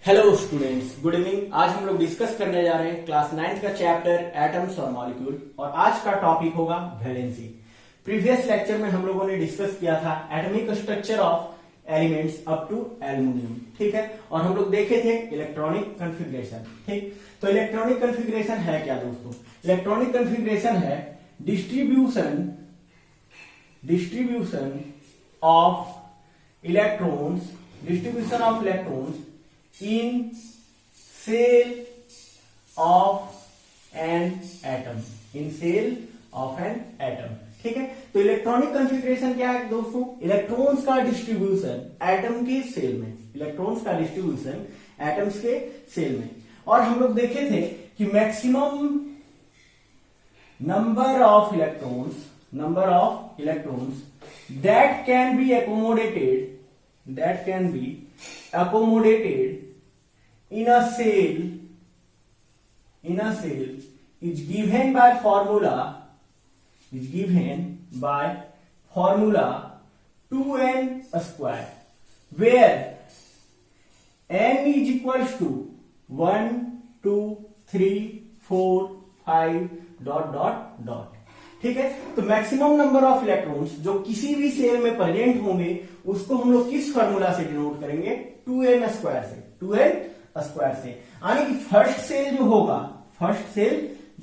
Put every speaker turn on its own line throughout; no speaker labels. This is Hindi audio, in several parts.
Hello students, good evening. आज हम लोग डिस्कस करने जा रहे हैं क्लास 9 का चैप्टर एटम्स और मॉलिक्यूल और आज का टॉपिक होगा वैलेंसी। प्रीवियस लेक्चर में हम लोगों ने डिस्कस किया था atomic structure of elements up to aluminium, ठीक है। और हम लोग देखे थे इलेक्ट्रॉनिक कॉन्फ़िगरेशन, ठीक। तो इलेक्ट्रॉनिक कॉन्फ़िगरेशन है क्या दोस्तों? इलेक्ट्रॉनिक कॉन्फ़िगरेशन है distribution of electrons in cell of an atom, ठीक है। तो इलेक्ट्रॉनिक कॉन्फ़िगरेशन क्या है दोस्तों? इलेक्ट्रॉन्स का डिस्ट्रीब्यूशन एटम के सेल में, इलेक्ट्रॉन्स का डिस्ट्रीब्यूशन एटम्स के सेल में। और हम लोग देखे थे कि maximum number of electrons that can be accommodated in a cell is given by formula 2n square, where n is equals to 1 2 3 4 5 ... ठीक है। तो मैक्सिमम नंबर ऑफ इलेक्ट्रॉन्स जो किसी भी सेल में प्रेजेंट होंगे उसको हम लोग किस फार्मूला से डिनोट करेंगे? 2n स्क्वायर से। यानी कि फर्स्ट सेल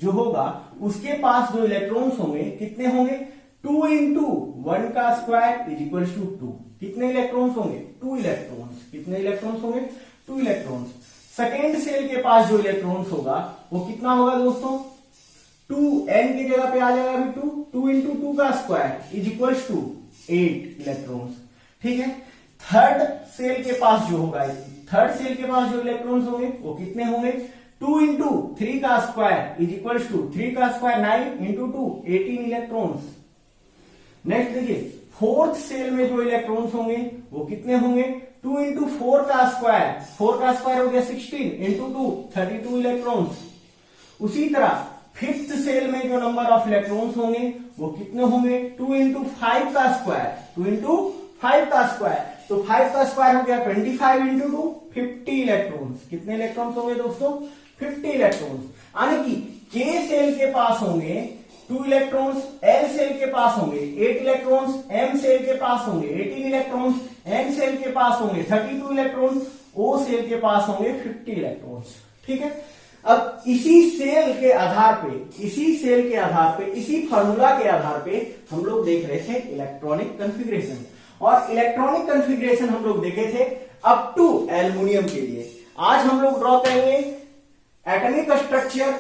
जो होगा उसके पास जो इलेक्ट्रॉन्स होंगे कितने होंगे? 2 इंटू 1 का स्क्वायर इज इक्वल टू 2। कितने इलेक्ट्रॉन्स होंगे? 2 इलेक्ट्रॉन्स। कितने इलेक्ट्रॉन्स होंगे? 2 इलेक्ट्रॉन्स। सेकेंड सेल के पास जो इलेक्ट्रॉन्स होगा वो कितना होगा दोस्तों? 2 n की जगह पे आ जाएगा अभी 2 इंटू 2 का square is equal to 8 electrons, ठीक है। थर्ड सेल के पास जो इलेक्ट्रॉन्स होंगे वो कितने होंगे? 2 इंटू 3 का स्क्वायर इज इक्वल टू 3 का स्क्वायर 9 इंटू 2 18 इलेक्ट्रॉन्स। नेक्स्ट देखिए, फोर्थ सेल में जो इलेक्ट्रॉन्स होंगे वो कितने होंगे? 2 इंटू 4 का स्क्वायर हो गया 16 इंटू 2 32 इलेक्ट्रॉन्स। उसी तरह फिफ्थ सेल में जो नंबर ऑफ इलेक्ट्रॉन्स होंगे वो कितने होंगे? 2 इंटू 5 का स्क्वायर, तो 5 का स्क्वायर हो गया 25 इंटू 2 50 इलेक्ट्रॉन्स। कितने इलेक्ट्रॉन्स होंगे दोस्तों? 50 इलेक्ट्रॉन्स। यानी कि के सेल के पास होंगे 2 इलेक्ट्रॉन्स, एल सेल के पास होंगे 8 इलेक्ट्रॉन्स, एम सेल के पास होंगे 18 इलेक्ट्रॉन्स, एन सेल के पास होंगे 32 इलेक्ट्रॉन्स, ओ सेल के पास होंगे 50 इलेक्ट्रॉन्स, ठीक है। अब इसी सेल के आधार पे इसी फार्मूला के आधार पे हम लोग देख रहे थे इलेक्ट्रॉनिक कॉन्फ़िगरेशन। और इलेक्ट्रॉनिक कॉन्फ़िगरेशन हम लोग देखे थे अप टू एल्युमिनियम के लिए। आज हम लोग ड्रॉ करेंगे atomic structure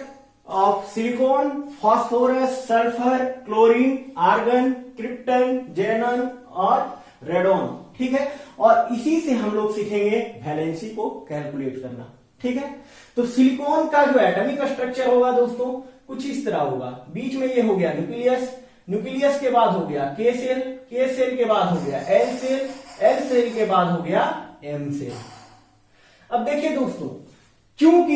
of silicon, phosphorus, sulphur, chlorine, argon, krypton, xenon और रेडॉन, ठीक है। और इसी से हम लोग सीखेंगे वैलेंसी को कैलकुलेट करना, ठीक है। तो सिलिकॉन का जो एटॉमिक स्ट्रक्चर होगा दोस्तों कुछ इस तरह होगा। बीच में ये हो गया न्यूक्लियस के बाद हो गया के सेल के बाद हो गया एल सेल के बाद हो गया एम सेल। अब देखिए दोस्तों, क्योंकि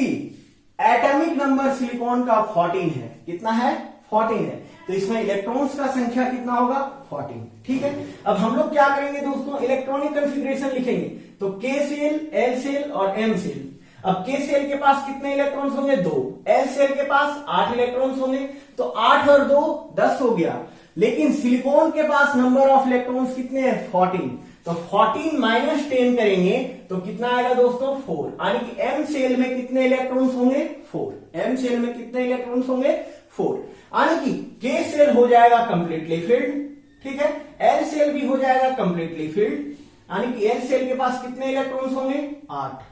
एटॉमिक नंबर सिलिकॉन का 14 है, कितना है? 14 है, तो इसमें इलेक्ट्रॉन्स का संख्या कितना होगा? 14, ठीक है। अब हम लोग क्या करेंगे दोस्तों? इलेक्ट्रॉनिक कॉन्फ़िगरेशन लिखेंगे। तो के सेल, एल सेल और एम सेल। अब के सेल के पास कितने इलेक्ट्रॉन्स होंगे? 2। एल सेल के पास 8 इलेक्ट्रॉन्स होंगे, तो 8 और 2 10 हो गया। लेकिन सिलिकॉन के पास नंबर ऑफ इलेक्ट्रॉन्स कितने हैं? 14। तो 14 माइनस 10 करेंगे तो कितना आएगा दोस्तों? 4। यानी कि एम सेल में कितने इलेक्ट्रॉन्स होंगे? 4। एम सेल में कितने इलेक्ट्रॉन्स होंगे? 4। यानी कि के सेल हो जाएगा कंप्लीटली फिल्ड, ठीक है। एल सेल भी हो जाएगा कंप्लीटली फिल्ड, यानी कि एल सेल के पास कितने इलेक्ट्रॉन्स होंगे? 8।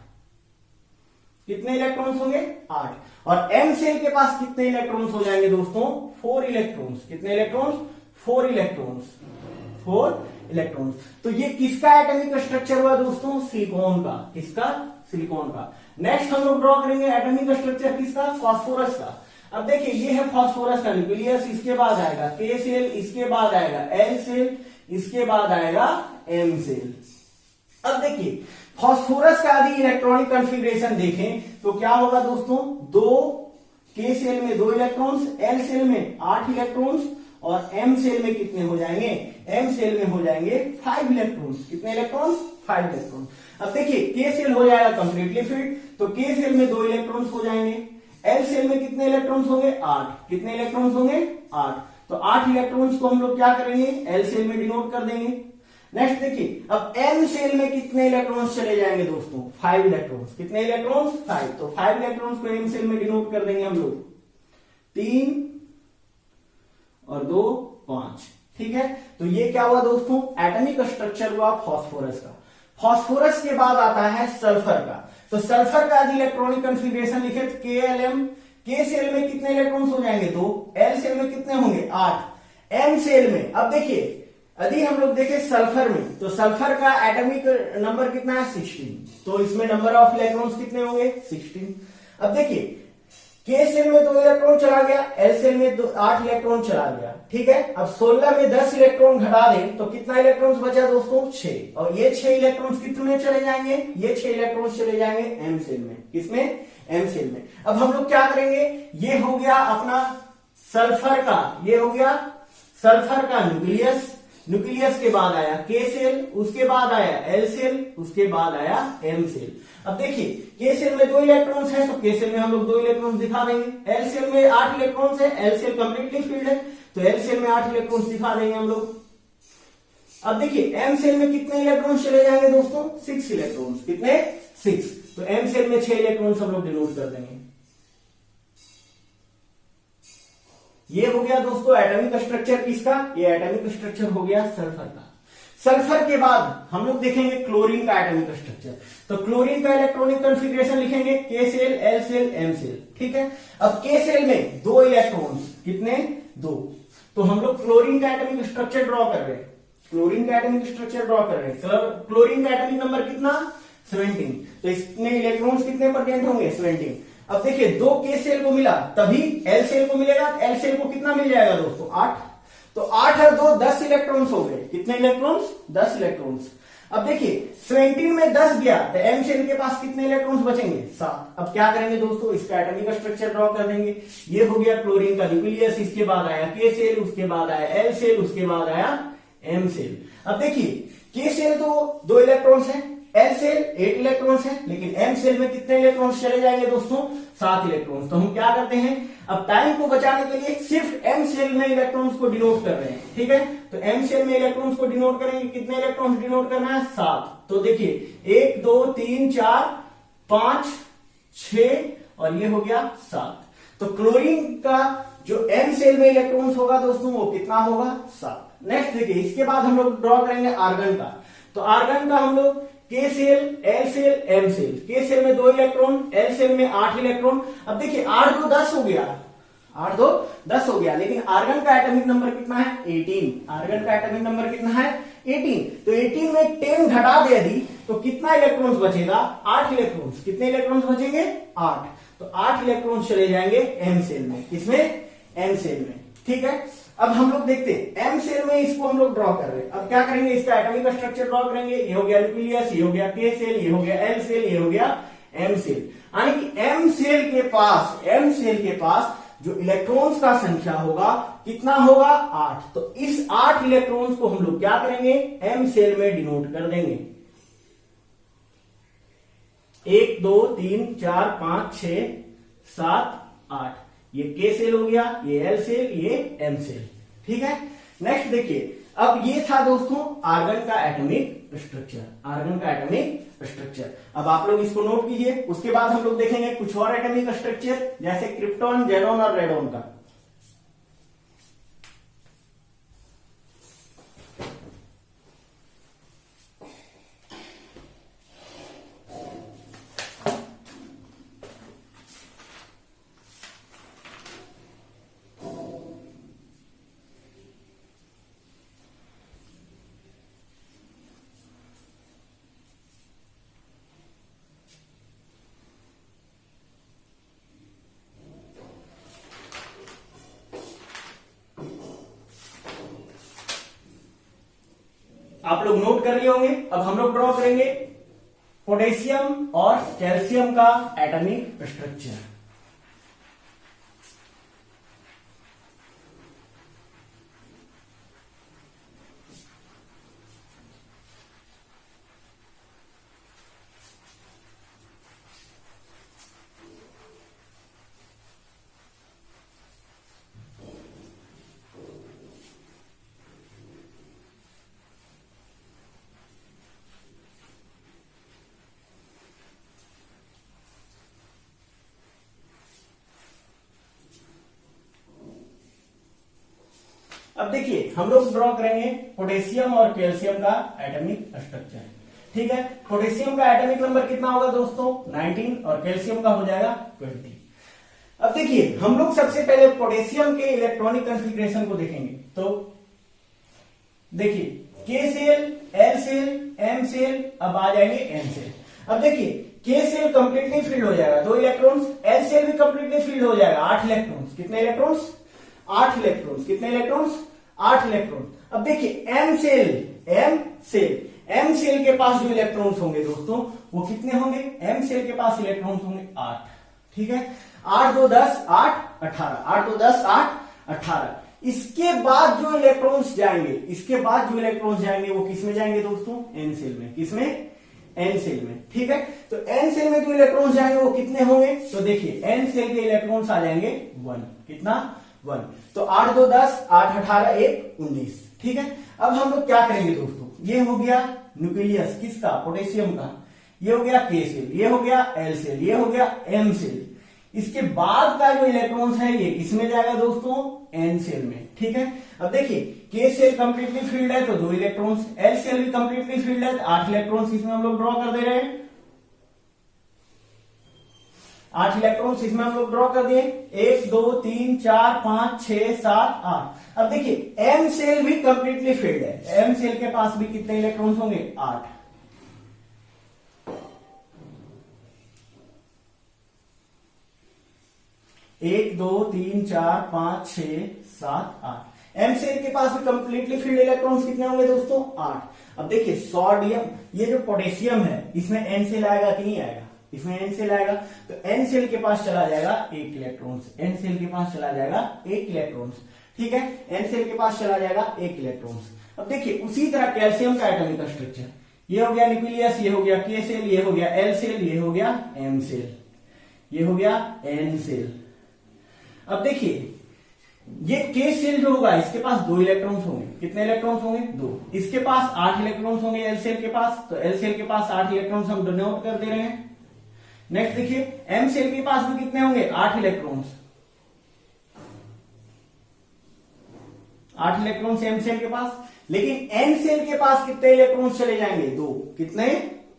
कितने इलेक्ट्रॉन्स होंगे? 8। और एम सेल के पास कितने इलेक्ट्रॉन्स हो जाएंगे दोस्तों? 4 इलेक्ट्रॉन्स। कितने इलेक्ट्रॉन्स? 4 इलेक्ट्रॉन्स। तो ये किसका एटॉमिक स्ट्रक्चर हुआ दोस्तों? सिलिकॉन का। किसका? सिलिकॉन का। नेक्स्ट हम लोग ड्रॉ करेंगे एटॉमिक स्ट्रक्चर किसका? फास्फोरस का। अब देखिए, ये है फास्फोरस का न्यूक्लियस, इसके बाद आएगा के सेल, इसके बाद आएगा एल सेल, इसके बाद आएगा एम सेल। अब देखिए, फास्फोरस का यदि इलेक्ट्रॉनिक कॉन्फ़िगरेशन देखें तो क्या होगा दोस्तों? 2 के सेल में 2 इलेक्ट्रॉन्स, एल सेल में 8 इलेक्ट्रॉन्स और एम सेल में कितने हो जाएंगे? एम सेल में हो जाएंगे 5 इलेक्ट्रॉन्स। कितने इलेक्ट्रॉन्स? 5 इलेक्ट्रॉन। अब देखिए के सेल हो जाएगा कंप्लीटली फिल्ड, तो के सेल में 2 इलेक्ट्रॉन्स हो जाएंगे। एल सेल में कितने इलेक्ट्रॉन्स होंगे? 8। कितने इलेक्ट्रॉन्स होंगे? 8। तो 8 इलेक्ट्रॉन्स को हम लोग क्या करेंगे? एल सेल में डिनोट कर देंगे। नेक्स्ट देखिए, अब एम सेल में कितने इलेक्ट्रॉन्स चले जाएंगे दोस्तों? 5 इलेक्ट्रॉन्स। कितने इलेक्ट्रॉन्स? 5। तो 5 इलेक्ट्रॉन्स को एम सेल में डिनोट कर देंगे हम लोग, 3 और 2 5। ठीक है, तो ये क्या हुआ दोस्तों? एटॉमिक स्ट्रक्चर हुआ फास्फोरस का। फास्फोरस के बाद आता है सल्फर का। तो सल्फर का यदि इलेक्ट्रॉनिक कॉन्फ़िगरेशन लिखे तो KLM, के सेल में कितने इलेक्ट्रॉन्स हो जाएंगे? 2। एल सेल में कितने होंगे? 8। एम सेल में अब देखिए, यदि हम लोग देखें सल्फर में, तो सल्फर का एटॉमिक नंबर कितना है? 16। तो इसमें नंबर ऑफ इलेक्ट्रॉन्स कितने होंगे? 16। अब देखिए, के सेल में 2 इलेक्ट्रॉन चला गया, एल सेल में 8 इलेक्ट्रॉन चला गया। ठीक है, अब 16 में 10 इलेक्ट्रॉन घटा दें तो कितना इलेक्ट्रॉन्स बचा दोस्तों? 6। और ये 6 इलेक्ट्रॉन्स कितने चले जाएंगे? ये 6 इलेक्ट्रॉन्स चले जाएंगे एम सेल में। किसमें? एम सेल में। अब हम लोग क्या करेंगे? ये हो गया अपना सल्फर का, ये हो गया सल्फर का न्यूक्लियस। न्यूक्लियस के बाद आया के सेल, उसके बाद आया एल सेल, उसके बाद आया एम सेल। अब देखिए, के सेल में 2 इलेक्ट्रॉन्स है, तो के सेल में हम लोग 2 इलेक्ट्रॉन्स दिखा देंगे। एल सेल में 8 इलेक्ट्रॉन्स है, एल सेल कंप्लीटली फिल्ड है, तो एल सेल में 8 इलेक्ट्रॉन्स दिखा देंगे हम लोग। अब देखिए, एम सेल में कितने इलेक्ट्रॉन्स चले जाएंगे दोस्तों? 6 इलेक्ट्रॉन्स। कितने? 6। तो एम सेल में 6 इलेक्ट्रॉन्स हम लोग डिनोट कर देंगे। ये हो गया दोस्तों एटॉमिक स्ट्रक्चर किसका? ये एटॉमिक स्ट्रक्चर हो गया सल्फर का। सल्फर के बाद हम लोग देखेंगे क्लोरीन का एटॉमिक स्ट्रक्चर। तो क्लोरीन का इलेक्ट्रॉनिक कॉन्फ़िगरेशन लिखेंगे K cell, L cell, M shell. ठीक है, अब के सेल में 2 इलेक्ट्रॉन्स, कितने? 2। तो हम लोग क्लोरीन का एटॉमिक स्ट्रक्चर ड्रॉ कर रहे हैं। क्लोरीन का एटॉमिक स्ट्रक्चर ड्रॉ कर रहे हैं। क्लोरीन का एटॉमिक नंबर कितना? 17। तो इसमें इलेक्ट्रॉन्स कितने प्रेजेंट होंगे? 17। अब देखिए, 2 के सेल को मिला, तभी एल सेल को मिलेगा। एल सेल को कितना मिल जाएगा दोस्तों? 8। तो 8 और 2 10 इलेक्ट्रॉन्स हो गए। कितने इलेक्ट्रॉन्स? 10 इलेक्ट्रॉन्स। अब देखिए, 17 में 10 गया तो एम सेल के पास कितने इलेक्ट्रॉन्स बचेंगे? 7। अब क्या करेंगे दोस्तों? इसका एटॉमिक स्ट्रक्चर ड्रॉ कर देंगे। ये हो गया क्लोरीन का न्यूक्लियस, इसके बाद आया के सेल, उसके बाद आया एल सेल, उसके बाद आया एम सेल। अब देखिए, के सेल तो 2 इलेक्ट्रॉन्स है, एल सेल 8 इलेक्ट्रॉन्स है, लेकिन एम सेल में कितने इलेक्ट्रॉन्स चले जाएंगे दोस्तों? 7 इलेक्ट्रॉन्स। तो हम क्या करते हैं, अब टाइम को बचाने के लिए सिर्फ एम सेल में इलेक्ट्रॉन्स को डिनोट कर रहे हैं। ठीक है, तो एम सेल में इलेक्ट्रॉन्स को डिनोट करेंगे। कितने इलेक्ट्रॉन्स डिनोट करना है? 7। तो देखिए, 1 2 3 4 5 6 और ये हो गया 7। तो क्लोरीन का जो एम सेल में इलेक्ट्रॉन्स होगा दोस्तों, वो कितना होगा? 7। नेक्स्ट देखिए, इसके बाद हम लोग ड्रॉ करेंगे आर्गन का। तो आर्गन का हम लोग K cell, L cell, M shell. K shell में 2 इलेक्ट्रॉन, एल सेल में 8 इलेक्ट्रॉन। अब देखिए, 8 2 10 हो गया, 8 2 10 हो गया, लेकिन आर्गन का एटॉमिक नंबर कितना है? 18। आर्गन का एटॉमिक नंबर कितना है? 18। तो 18 में 10 घटा दे यदि, तो कितना इलेक्ट्रॉन्स बचेगा? 8 इलेक्ट्रॉन्स। कितने इलेक्ट्रॉन्स बचेंगे? 8। तो 8 इलेक्ट्रॉन्स चले जाएंगे एम सेल में। किसमें? एम सेल में। ठीक है, अब हम लोग देखते हैं एम सेल में इसको हम लोग ड्रॉ कर रहे हैं। अब क्या करेंगे? इसका एटॉमिक स्ट्रक्चर ड्रॉ करेंगे। ये हो गया न्यूक्लियस, ये हो गया के सेल, ये हो गया एल सेल, ये हो गया एम सेल। यानी कि एम सेल के पास जो इलेक्ट्रॉन्स का संख्या होगा कितना होगा? 8। तो इस 8 इलेक्ट्रॉन्स को हम लोग क्या करेंगे? एम सेल में डिनोट कर देंगे। 1 2 3 4 5 6 7 8। ये के सेल हो गया, ये एल सेल, ये एम सेल। ठीक है, नेक्स्ट देखिए, अब ये था दोस्तों आर्गन का एटॉमिक स्ट्रक्चर। आर्गन का एटॉमिक स्ट्रक्चर। अब आप लोग इसको नोट कीजिए। उसके बाद हम लोग देखेंगे कुछ और एटॉमिक स्ट्रक्चर, जैसे क्रिप्टॉन, जेनॉन और रेडॉन का। आप लोग नोट कर लिए होंगे। अब हम लोग ड्रॉ करेंगे पोटेशियम और कैल्शियम का एटॉमिक स्ट्रक्चर। अब देखिए हम लोग ड्रॉ करेंगे पोटेशियम और कैल्शियम का एटॉमिक स्ट्रक्चर। ठीक है, पोटेशियम का एटॉमिक नंबर कितना होगा दोस्तों 19 और कैल्शियम का हो जाएगा 20। अब देखिए हम लोग सबसे पहले पोटेशियम के इलेक्ट्रॉनिक कॉन्फ़िगरेशन को देखेंगे। तो देखिए K cell, L cell, M shell, अब आ जाएंगे एन सेल। अब देखिए के सेल कंप्लीटली फिल्ड हो जाएगा 2 इलेक्ट्रॉन्स, एल सेल भी कंप्लीटली फिल्ड हो जाएगा 8 इलेक्ट्रॉन्स। कितने इलेक्ट्रॉन्स 8 इलेक्ट्रॉन्स। कितने इलेक्ट्रॉन्स 8 इलेक्ट्रॉन्स। अब देखिए एम सेल, एम सेल के पास जो इलेक्ट्रॉन्स होंगे दोस्तों वो कितने होंगे, एम सेल के पास इलेक्ट्रॉन्स होंगे 8। ठीक है, 8 2 10 8 18, 8 2 10 8 18। इसके बाद जो इलेक्ट्रॉन्स जाएंगे वो किस में जाएंगे दोस्तों एन सेल में। किसमें एन सेल में। ठीक है, तो एन सेल में जो इलेक्ट्रॉन्स जाएंगे वो कितने होंगे, तो देखिए एन सेल के इलेक्ट्रॉन्स आ जाएंगे 1। कितना 1। तो 8 2 10 8 18 1 19। ठीक है, अब हम लोग क्या करेंगे दोस्तों, ये हो गया न्यूक्लियस किसका पोटेशियम का, ये हो गया के सेल, ये हो गया एल सेल, ये हो गया एम सेल। इसके बाद का जो इलेक्ट्रॉन्स है ये किसमें जाएगा दोस्तों एन सेल में। ठीक है, अब देखिए के सेल कंप्लीटली फील्ड है तो 2 इलेक्ट्रॉन्स, एल सेल भी कंप्लीटली फील्ड है तो 8 इलेक्ट्रॉन्स इसमें हम लोग ड्रॉ कर दे रहे हैं। 8 इलेक्ट्रॉन्स इसमें हम लोग ड्रॉ कर दिए, 1 2 3 4 5 6 7 8। अब देखिए एम सेल भी कंप्लीटली फील्ड है, एम सेल के पास भी कितने इलेक्ट्रॉन्स होंगे 8। 1 2 3 4 5 6 7 8। एम सेल के पास भी कंप्लीटली फील्ड इलेक्ट्रॉन्स कितने होंगे दोस्तों 8। अब देखिए सोडियम, ये जो पोटेशियम है इसमें एन सेल आएगा कि नहीं आएगा, इसमें एन सेल आएगा तो एन सेल के पास चला जाएगा 1 इलेक्ट्रॉन्स, एन सेल के पास चला जाएगा 1 इलेक्ट्रॉन्स। ठीक है, एन सेल के पास चला जाएगा 1 इलेक्ट्रॉन्स। अब देखिए उसी तरह कैल्शियम का एटॉमिक स्ट्रक्चर, ये हो गया न्यूक्लियस, ये हो गया के सेल, ये हो गया एल सेल, ये हो गया एम सेल, ये हो गया एन सेल। अब देखिए ये के सेल जो होगा इसके पास 2 इलेक्ट्रॉन्स होंगे। कितने इलेक्ट्रॉन्स होंगे 2। इसके पास 8 इलेक्ट्रॉन्स होंगे एल सेल के पास, तो एल सेल के पास 8 इलेक्ट्रॉन्स हम डिनोट कर दे रहे हैं। नेक्स्ट देखिए एम सेल के पास भी कितने होंगे 8 इलेक्ट्रॉन्स, 8 इलेक्ट्रॉन्स एम सेल के पास। लेकिन एन सेल के पास कितने इलेक्ट्रॉन्स चले जाएंगे 2। कितने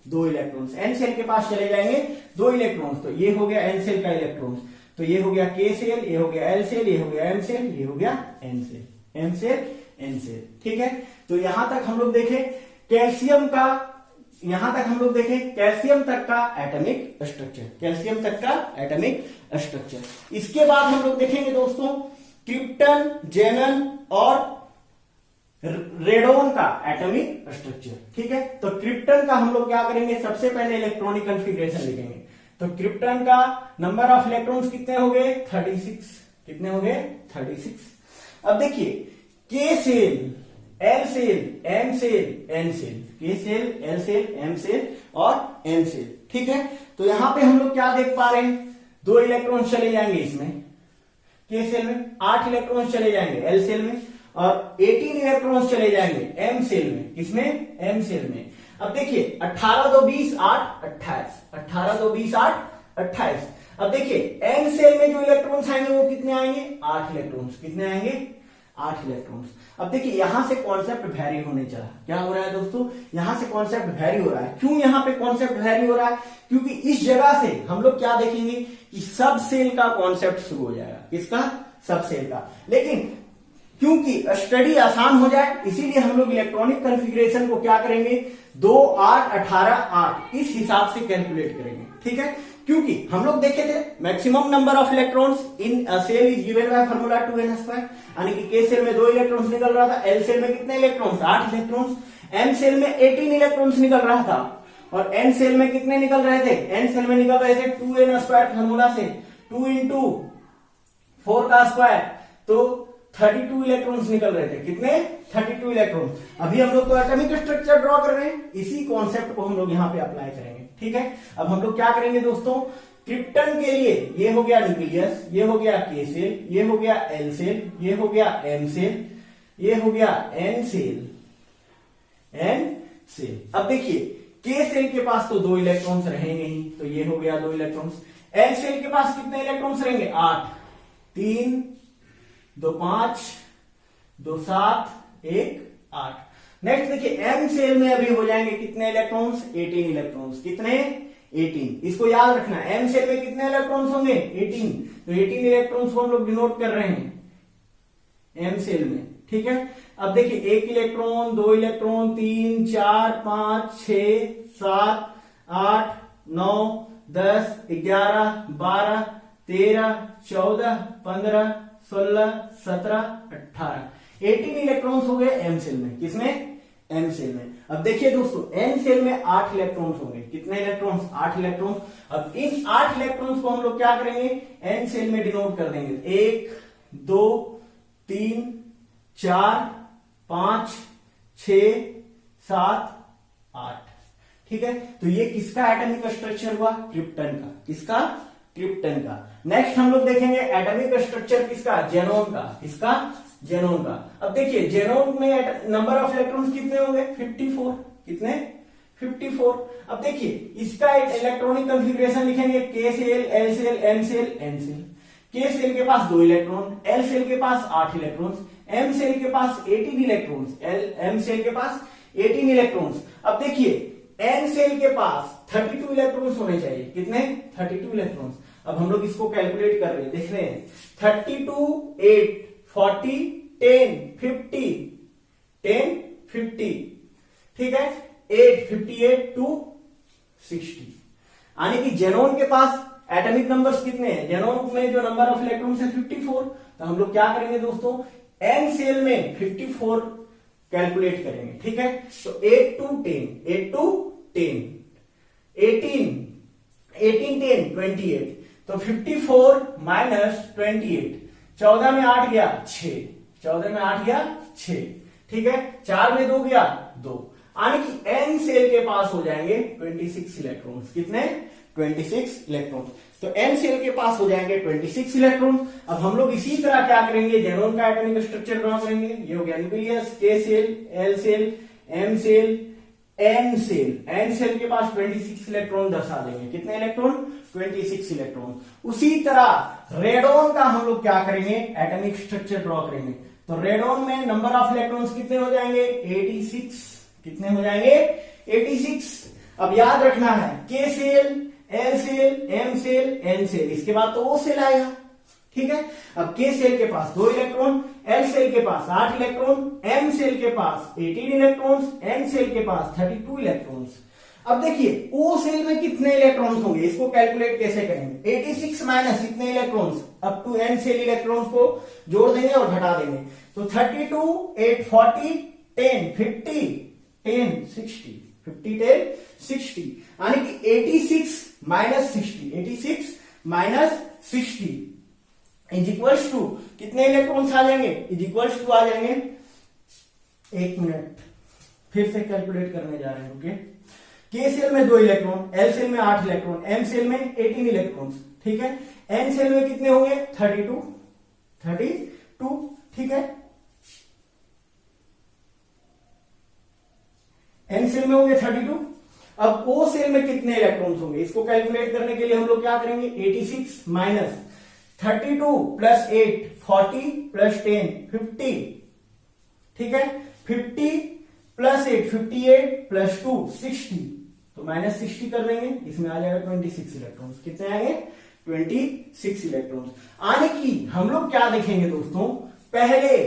2 इलेक्ट्रॉन्स एन सेल के पास चले जाएंगे 2 इलेक्ट्रॉन्स। तो ये हो गया एन सेल का इलेक्ट्रॉन्स, तो ये हो गया के सेल, ये हो गया एल सेल, ये हो गया एम सेल, ये हो गया N shell, M cell N cell. ठीक है, तो यहां तक हम लोग देखें कैल्शियम का, यहां तक हम लोग देखें कैल्शियम तक का एटॉमिक स्ट्रक्चर, कैल्शियम तक का एटॉमिक स्ट्रक्चर। इसके बाद हम लोग देखेंगे दोस्तों क्रिप्टन, जेनन और रेडोन का एटॉमिक स्ट्रक्चर। ठीक है, तो क्रिप्टन का हम लोग क्या करेंगे, सबसे पहले इलेक्ट्रॉनिक कॉन्फ़िगरेशन लिखेंगे। तो क्रिप्टन का नंबर ऑफ इलेक्ट्रॉन्स कितने हो गए 36। कितने हो गए 36। अब देखिए K cell, L cell, M cell, N cell, K cell, L cell, M cell और एन सेल। ठीक है, तो यहां पे हम लोग क्या देख पा रहे हैं, 2 इलेक्ट्रॉन्स चले जाएंगे इसमें के सेल में, 8 इलेक्ट्रॉन्स चले जाएंगे एल सेल में और 18 इलेक्ट्रॉन्स चले जाएंगे एम सेल में। किसमें एम सेल में। अब देखिए 18 2 20 8 28, 18 2 20 8 28। अब देखिए एन सेल में जो इलेक्ट्रॉन्स आएंगे वो कितने आएंगे 8 इलेक्ट्रॉन्स। कितने आएंगे 8 इलेक्ट्रॉन्स। अब देखिए यहां से कॉन्सेप्ट वैरी होने चला, क्या हो रहा है दोस्तों, यहां से कॉन्सेप्ट वैरी हो रहा है। क्यों यहां पे कॉन्सेप्ट वैरी हो रहा है, क्योंकि इस जगह से हम लोग क्या देखेंगे कि सब सेल का कॉन्सेप्ट शुरू हो जाएगा। किसका, सब सेल का। लेकिन क्योंकि स्टडी आसान हो जाए इसीलिए हम लोग इलेक्ट्रॉनिक कॉन्फ़िगरेशन को क्या करेंगे 2 8 18 8 इस हिसाब से कैलकुलेट करेंगे। ठीक है, क्योंकि हम लोग देखे थे maximum number of electrons in shell is given by formula 2n², यानी कि के सेल में 2 इलेक्ट्रॉन्स निकल रहा था, एल सेल में कितने इलेक्ट्रॉन्स 8 इलेक्ट्रॉन्स, एम सेल में 18 इलेक्ट्रॉन्स निकल रहा था और एन सेल में कितने निकल रहे थे, एन सेल में निकल रहे थे 2n² फार्मूला से 2 into 4 का स्क्वायर, तो 32 इलेक्ट्रॉन्स निकल रहे थे। कितने 32 इलेक्ट्रॉन्स। अभी हम लोग तो एटॉमिक स्ट्रक्चर ड्रॉ कर रहे हैं, इसी कॉन्सेप्ट को हम लोग यहां पे अप्लाई करेंगे। ठीक है, अब हम लोग क्या करेंगे दोस्तों, क्रिप्टन के लिए ये हो गया न्यूक्लियस, ये हो गया के सेल, ये हो गया एल सेल, ये हो गया एम सेल, ये हो गया एन सेल, एन सेल। अब देखिए के सेल के पास तो 2 इलेक्ट्रॉन्स रहेंगे ही, तो ये हो गया 2 इलेक्ट्रॉन्स। एल सेल के पास कितने इलेक्ट्रॉन्स रहेंगे 8, 3 2 5 2 7 1 8। नेक्स्ट देखिए एम सेल में अभी हो जाएंगे कितने इलेक्ट्रॉन्स, 18 इलेक्ट्रॉन्स। कितने, 18। इसको याद रखना, एम सेल में कितने इलेक्ट्रॉन्स होंगे, 18। तो 18 इलेक्ट्रॉन्स को हम लोग डिनोट कर रहे हैं एम सेल में, ठीक है। अब देखिए 1 इलेक्ट्रॉन, 2 इलेक्ट्रॉन, 3 4 5 6 7 8 9 10 11 12 13 14 15 16 17 18। 18 इलेक्ट्रॉन्स हो गए एम सेल में। किसमें, एम सेल में। अब देखिए दोस्तों एन सेल में 8 इलेक्ट्रॉन्स होंगे। कितने इलेक्ट्रॉन्स, 8 इलेक्ट्रॉन्स। अब इन 8 इलेक्ट्रॉन्स को हम लोग क्या करेंगे, एन सेल में डिनोट कर देंगे। 1 2 3 4 5 6 7 8, ठीक है। तो ये किसका एटॉमिक स्ट्रक्चर हुआ, क्रिप्टन का। किसका, क्रिप्टन का। नेक्स्ट हम लोग देखेंगे एटॉमिक स्ट्रक्चर किसका, जेनोन का। किसका, जेनोन का। अब देखिए जेनोन में नंबर ऑफ इलेक्ट्रॉन्स कितने होंगे, 54। कितने, 54। अब देखिए इसका एक इलेक्ट्रॉनिक कॉन्फ़िगरेशन लिखेंगे, K cell, L cell, M cell, N cell. K shell के पास 2 इलेक्ट्रॉन, एल सेल के पास 8 इलेक्ट्रॉन्स, एम सेल के पास 18 इलेक्ट्रॉन्स, एम सेल के पास 18 इलेक्ट्रॉन्स। अब देखिए एन सेल के पास 32 इलेक्ट्रॉन्स होने चाहिए। कितने, 32 इलेक्ट्रॉन्स। अब हम लोग इसको कैलकुलेट कर रहे हैं, देख रहे हैं 32 8 40 10 50 10 50, ठीक है। 8 58 2 60। यानी कि जेनोन के पास एटॉमिक नंबर्स कितने हैं, जेनोन में जो नंबर ऑफ इलेक्ट्रॉन्स है 54। तो हम लोग क्या करेंगे दोस्तों, एन सेल में 54 कैलकुलेट करेंगे, ठीक है। तो 8 to 10 8 to 10 18 18 10 28। तो 54 माइनस 28, 14 में 8 गया 6, 14 में 8 गया 6, ठीक है। 4 में 2 गया 2। यानी कि एन सेल के पास हो जाएंगे 26 इलेक्ट्रॉन्स। कितने, 26 इलेक्ट्रॉन। तो एन सेल के पास हो जाएंगे 26 इलेक्ट्रॉन। अब हम लोग इसी तरह क्या करेंगे, जेनोन का एटॉमिक स्ट्रक्चर ड्रॉ करेंगे। ये हो गया nucleus, K cell, L cell, M cell, N shell. N cell के पास 26 इलेक्ट्रॉन दर्शा देंगे। कितने इलेक्ट्रॉन, 26 इलेक्ट्रॉन। उसी तरह रेडॉन का हम लोग क्या करेंगे, एटॉमिक स्ट्रक्चर ड्रॉ करेंगे। तो रेडॉन में नंबर ऑफ इलेक्ट्रॉन्स कितने हो जाएंगे, 86। कितने हो जाएंगे, 86। अब याद रखना है K cell, L cell, M cell, N shell, इसके बाद तो ओ सेल आएगा, ठीक है। अब के सेल के पास 2 इलेक्ट्रॉन, एल सेल के पास 8 इलेक्ट्रॉन, एम सेल के पास 18 इलेक्ट्रॉन्स, एन सेल के पास 32 इलेक्ट्रॉन्स। अब देखिए ओ सेल में कितने इलेक्ट्रॉन्स होंगे, इसको कैलकुलेट कैसे करेंगे। 86 माइनस कितने electrons, up to N shell electrons को जोड़ देंगे और घटा देंगे। तो 32 8 40 10 50 10 60 50 10 60। यानी कि 86 minus 60, 86 minus 60 is equals to कितने इलेक्ट्रॉन्स आ जाएंगे, इज इक्वल्स टू आ जाएंगे, 1 मिनट फिर से कैलकुलेट करने जा रहे हैं। ओके, के सेल में 2 इलेक्ट्रॉन, एल सेल में 8 इलेक्ट्रॉन, एम सेल में 18 इलेक्ट्रॉन्स, ठीक है। एन सेल में कितने होंगे, 32, ठीक है। एन सेल में होंगे 32। अब ओ सेल में कितने इलेक्ट्रॉन्स होंगे, इसको कैलकुलेट करने के लिए हम लोग क्या करेंगे, 86 माइनस 32 प्लस 8 40 प्लस 10 50, ठीक है। 50 प्लस 8 58 प्लस 2 60, तो माइनस 60 कर देंगे, इसमें आ जाएगा 26 इलेक्ट्रॉन्स। कितने आएंगे, 26 इलेक्ट्रॉन्स। आने की हम लोग क्या देखेंगे दोस्तों, पहले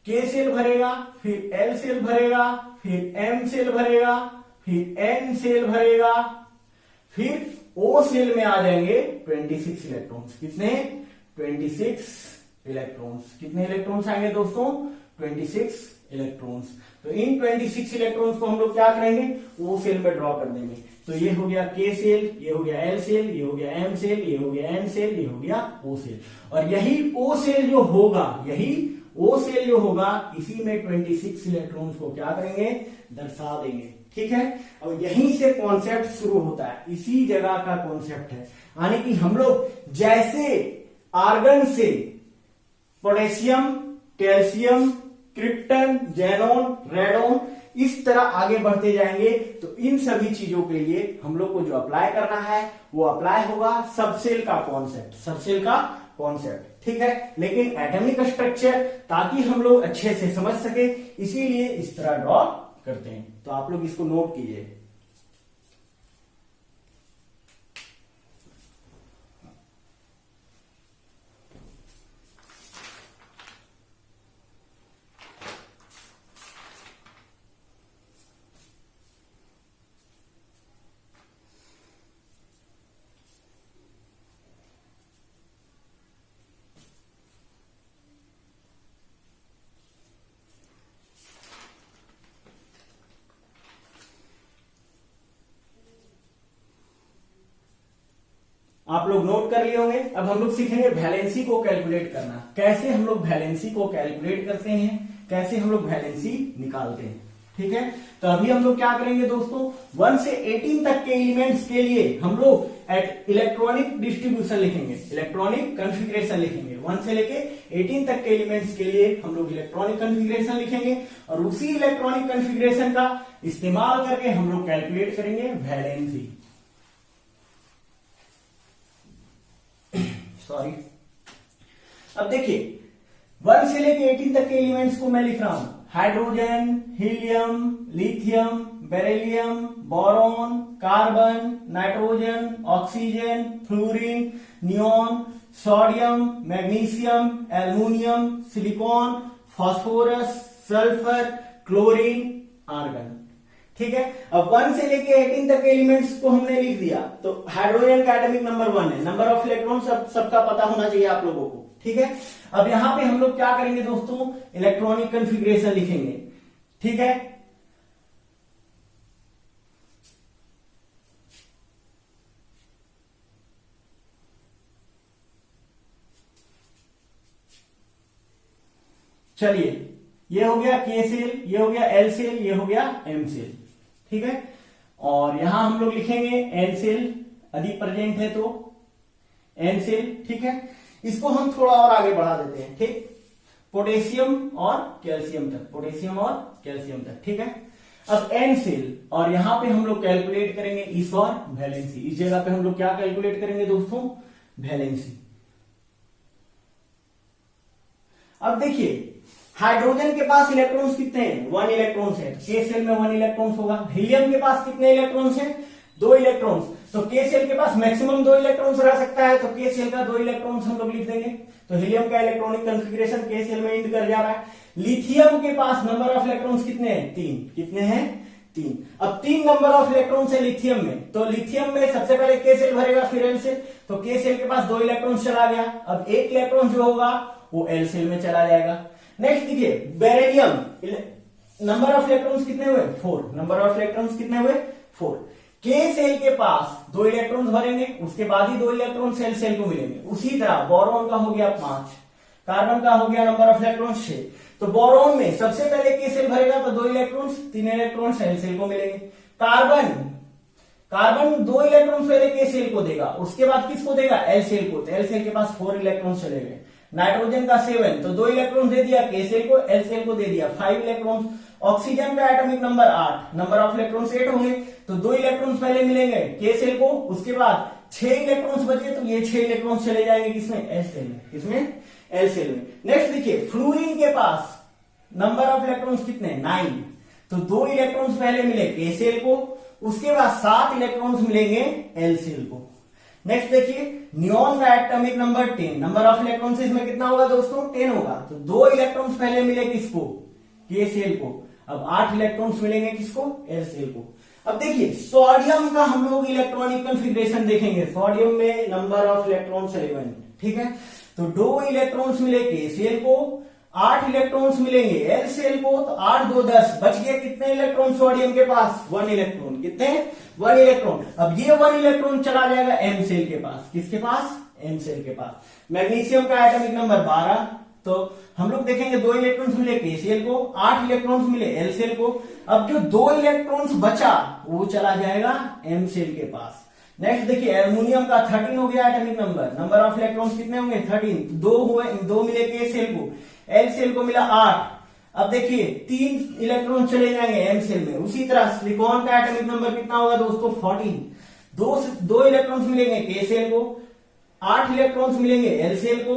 के सेल भरेगा, फिर एल सेल भरेगा, फिर एम सेल भरेगा, फिर एन सेल भरेगा, फिर ओ सेल में आ जाएंगे 26 इलेक्ट्रॉन्स। कितने, 26 इलेक्ट्रॉन्स। कितने इलेक्ट्रॉन्स आएंगे दोस्तों, 26 इलेक्ट्रॉन्स। तो इन 26 इलेक्ट्रॉन्स को हम लोग क्या करेंगे, ओ सेल में ड्रॉ कर देंगे। तो ये हो गया के सेल, ये हो गया एल सेल, ये हो गया एम सेल, ये हो गया एन सेल, ये हो गया ओ सेल। और यही ओ सेल जो होगा, यही ओ सेल जो होगा, इसी में 26 इलेक्ट्रॉन्स को क्या करेंगे, दर्शा देंगे, ठीक है। और यहीं से कॉन्सेप्ट शुरू होता है, इसी जगह का कॉन्सेप्ट है। यानी कि हम लोग जैसे आर्गन से potassium, calcium, krypton, xenon, radon, इस तरह आगे बढ़ते जाएंगे। तो इन सभी चीजों के लिए हम लोग को जो अप्लाई करना है वो अप्लाई होगा सबसेल का कॉन्सेप्ट, सबसेल का कॉन्सेप्ट। ठीक है, लेकिन एटॉमिक स्ट्रक्चर ताकि हम लोग अच्छे से समझ सके इसीलिए इस तरह ड्रॉ करते हैं। तो आप लोग इसको नोट कीजिए। आप लोग नोट कर लिए होंगे। अब हम लोग सीखेंगे वैलेंसी को कैलकुलेट करना। कैसे हम लोग वैलेंसी को कैलकुलेट करते हैं, कैसे हम लोग वैलेंसी निकालते हैं। ठीक है, तो अभी हम लोग क्या करेंगे दोस्तों, 1 से 18 तक के एलिमेंट्स के लिए हम लोग इलेक्ट्रॉनिक डिस्ट्रीब्यूशन लिखेंगे, इलेक्ट्रॉनिक कॉन्फ़िगरेशन लिखेंगे। 1 से लेके 18 तक के एलिमेंट्स के लिए हम लोग इलेक्ट्रॉनिक कॉन्फ़िगरेशन लिखेंगे और उसी इलेक्ट्रॉनिक कॉन्फ़िगरेशन का इस्तेमाल करके हम लोग कैलकुलेट करेंगे वैलेंसी। सॉरी, अब देखिए 1 से लेके 18 तक के एलिमेंट्स को मैं लिख रहा हूं। Hydrogen, helium, lithium, beryllium, boron, carbon, nitrogen, oxygen, fluorine, neon, sodium, magnesium, aluminium, silicon, phosphorus, sulphur, chlorine, argon. ठीक है, अब 1 से लेके 18 तक के एलिमेंट्स को हमने लिख दिया। तो हाइड्रोजन का एटॉमिक नंबर 1 है, नंबर ऑफ इलेक्ट्रॉन सबका पता होना चाहिए आप लोगों को। ठीक है, अब यहां पे हम लोग क्या करेंगे दोस्तों, इलेक्ट्रॉनिक कॉन्फ़िगरेशन लिखेंगे। ठीक है, चलिए ये हो गया के सेल, ये हो गया एल सेल, ये हो गया एम सेल। ठीक है, और यहां हम लोग लिखेंगे एन सेल, अधिक प्रेजेंट है तो एन सेल। ठीक है, इसको हम थोड़ा और आगे बढ़ा देते हैं। ठीक, पोटेशियम और कैल्शियम तक, पोटेशियम और कैल्शियम तक। ठीक है, अब एन सेल, और यहां पे हम लोग कैलकुलेट करेंगे इस और वैलेंसी। इस जगह पे हम लोग क्या कैलकुलेट करेंगे दोस्तों, वैलेंसी। अब देखिए हाइड्रोजन के पास इलेक्ट्रॉन्स कितने हैं, 1 इलेक्ट्रॉन्स है, तो के सेल में 1 इलेक्ट्रॉन्स होगा। हीलियम के पास कितने इलेक्ट्रॉन्स हैं, 2 इलेक्ट्रॉन्स, तो के सेल के पास मैक्सिमम 2 इलेक्ट्रॉन्स रह सकता है, तो के सेल का 2 इलेक्ट्रॉन्स हम लोग लिख देंगे। तो हीलियम का इलेक्ट्रॉनिक कॉन्फ़िगरेशन के सेल में एंड कर जा रहा है। लिथियम के पास नंबर ऑफ इलेक्ट्रॉन्स कितने हैं, 3। कितने हैं, 3। अब 3 नंबर ऑफ इलेक्ट्रॉन्स है लिथियम में, तो लिथियम में सबसे पहले के सेल भरेगा, फिर एल सेल। तो के सेल के पास 2 इलेक्ट्रॉन्स चला गया। अब 1 इलेक्ट्रॉन जो होगा वो एल सेल में चला जाएगा। नेक्स्ट देखिए बेरिलियम, नंबर ऑफ इलेक्ट्रॉन्स कितने हुए, 4। नंबर ऑफ इलेक्ट्रॉन्स कितने हुए, 4। के सेल के पास 2 इलेक्ट्रॉन्स भरेंगे, उसके बाद ही 2 इलेक्ट्रॉन सेल सेल को मिलेंगे। उसी तरह बोरॉन का हो गया 5, कार्बन का हो गया नंबर ऑफ इलेक्ट्रॉन्स 6। तो बोरॉन में सबसे पहले के सेल भरेगा तो 2 इलेक्ट्रॉन्स, 3 इलेक्ट्रॉन सेल सेल को मिलेंगे। कार्बन 2 इलेक्ट्रॉन पहले के सेल को देगा, उसके बाद किसको देगा, एल सेल को, तो एल सेल के पास 4 इलेक्ट्रॉन चले गए। नाइट्रोजन का 7, तो 2 इलेक्ट्रॉन दे दिया के सेल को, एल सेल को दे दिया 5 इलेक्ट्रॉन। ऑक्सीजन का atomic number 8, number of electrons 8 होंगे, तो 2 इलेक्ट्रॉन्स पहले मिलेंगे के सेल को, उसके बाद 6 इलेक्ट्रॉन्स बचे, तो ये 6 इलेक्ट्रॉन्स चले जाएंगे किसमें, एल सेल में। किसमें, एल सेल में। नेक्स्ट देखिए फ्लोरीन के पास नंबर ऑफ इलेक्ट्रॉन्स कितने, 9, तो 2 इलेक्ट्रॉन्स पहले मिले के सेल को, उसके बाद 7 इलेक्ट्रॉन्स मिलेंगे एल सेल को। नेक्स्ट देखिए नियॉन का atomic number 10, number of electrons इसमें कितना होगा दोस्तों, 10 होगा, तो 2 इलेक्ट्रॉन्स पहले मिले किसको, के सेल को। अब 8 इलेक्ट्रॉन्स मिलेंगे किसको, एल सेल को। अब देखिए सोडियम का हम लोग इलेक्ट्रॉनिक कॉन्फ़िगरेशन देखेंगे। सोडियम में नंबर ऑफ इलेक्ट्रॉन्स 11। ठीक है, तो 2 इलेक्ट्रॉन्स मिले के सेल को, 8 इलेक्ट्रॉन्स मिलेंगे एल सेल को, तो 8 2 10, बच गए कितने इलेक्ट्रॉन सोडियम के पास, 1 इलेक्ट्रॉन। कितने, 1 इलेक्ट्रॉन। अब ये 1 इलेक्ट्रॉन चला जाएगा एम सेल के पास। किसके पास, एम सेल के पास। मैग्नीशियम का एटॉमिक नंबर 12, तो हम लोग देखेंगे 2 इलेक्ट्रॉन्स मिले के सेल को, 8 इलेक्ट्रॉन्स मिले एल सेल को। अब जो 2 इलेक्ट्रॉन्स बचा वो चला जाएगा एम सेल के पास। नेक्स्ट देखिए एल्युमिनियम का 13 हो गया atomic number, number of electrons कितने होंगे, 13, 2 हुए, 2 मिले के सेल को, एल सेल को मिला 8। अब देखिए 3 इलेक्ट्रॉन चले जाएंगे एम सेल में। उसी तरह सिलिकॉन का एटॉमिक नंबर कितना होगा दोस्तों, 14, 2 इलेक्ट्रॉन्स मिलेंगे के सेल को, 8 इलेक्ट्रॉन्स मिलेंगे एल सेल को,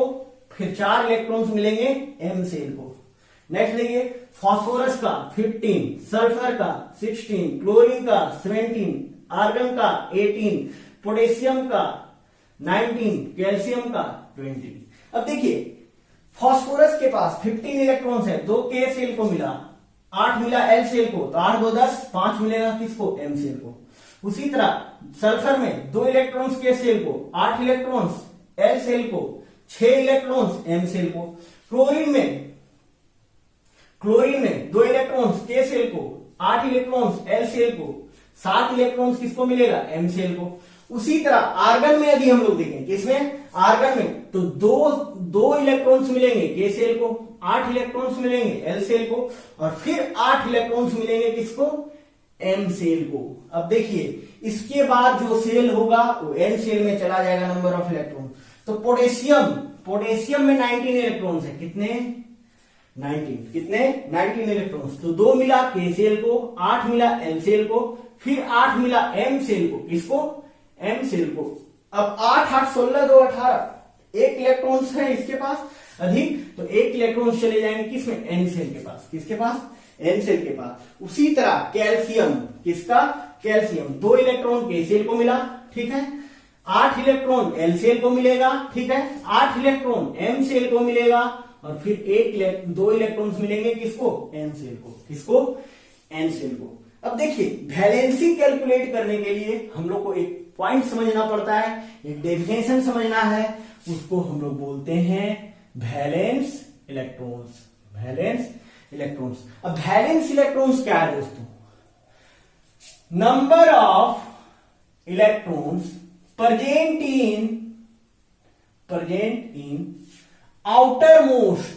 फिर 4 इलेक्ट्रॉन्स मिलेंगे एम सेल को। नेक्स्ट देखिए फास्फोरस का 15, सल्फर का 16, क्लोरीन का 17, आर्गन का 18, पोटेशियम का 19, कैल्शियम का 20। अब देखिए फास्फोरस के पास 15 इलेक्ट्रॉन्स है, 2 के सेल को मिला, 8 मिला एल सेल को, तो 8 2 10, 5 मिलेगा किसको, एम सेल को। उसी तरह सल्फर में 2 इलेक्ट्रॉन्स के सेल को, 8 इलेक्ट्रॉन्स एल सेल को, 6 इलेक्ट्रॉन्स एम सेल को। क्लोरीन में 2 इलेक्ट्रॉन्स के सेल को, 8 इलेक्ट्रॉन्स एल सेल को, 7 इलेक्ट्रॉन्स किसको मिलेगा, एम सेल को। उसी तरह आर्गन में यदि हम लोग देखें, किसमें, आर्गन में, तो दो इलेक्ट्रॉन्स मिलेंगे के सेल को, 8 इलेक्ट्रॉन्स मिलेंगे एल सेल को, और फिर 8 इलेक्ट्रॉन्स मिलेंगे किसको, एम सेल को। अब देखिए इसके बाद जो सेल होगा वो एन सेल में चला जाएगा नंबर ऑफ इलेक्ट्रॉन। तो पोटेशियम में 19 इलेक्ट्रॉन्स है, कितने, 19 इलेक्ट्रॉन्स। तो 2 मिला के सेल को, 8 मिला एल सेल को, फिर 8 मिला एम सेल को, किसको, एम सेल को। अब 8 8 16 2 18, 1 इलेक्ट्रॉन्स है इसके पास अधिक, तो 1 इलेक्ट्रॉन्स चले जाएंगे किसमें, एन सेल के पास, किसके पास, एन सेल के पास। उसी तरह कैल्शियम, किसका, कैल्शियम, 2 इलेक्ट्रॉन के सेल को मिला, ठीक है, 8 इलेक्ट्रॉन एल सेल को मिलेगा, ठीक है, 8 इलेक्ट्रॉन एम सेल को मिलेगा, और फिर 2 इलेक्ट्रॉन्स मिलेंगे किसको, एन सेल को, किसको, एन सेल को। अब देखिए वैलेंसी कैलकुलेट करने के लिए हम लोग को एक पॉइंट समझना पड़ता है, एक डेफिनेशन समझना है, उसको हम लोग बोलते हैं वैलेंस इलेक्ट्रॉन्स। अब वैलेंस इलेक्ट्रॉन्स क्या है दोस्तों, number of electrons present in outermost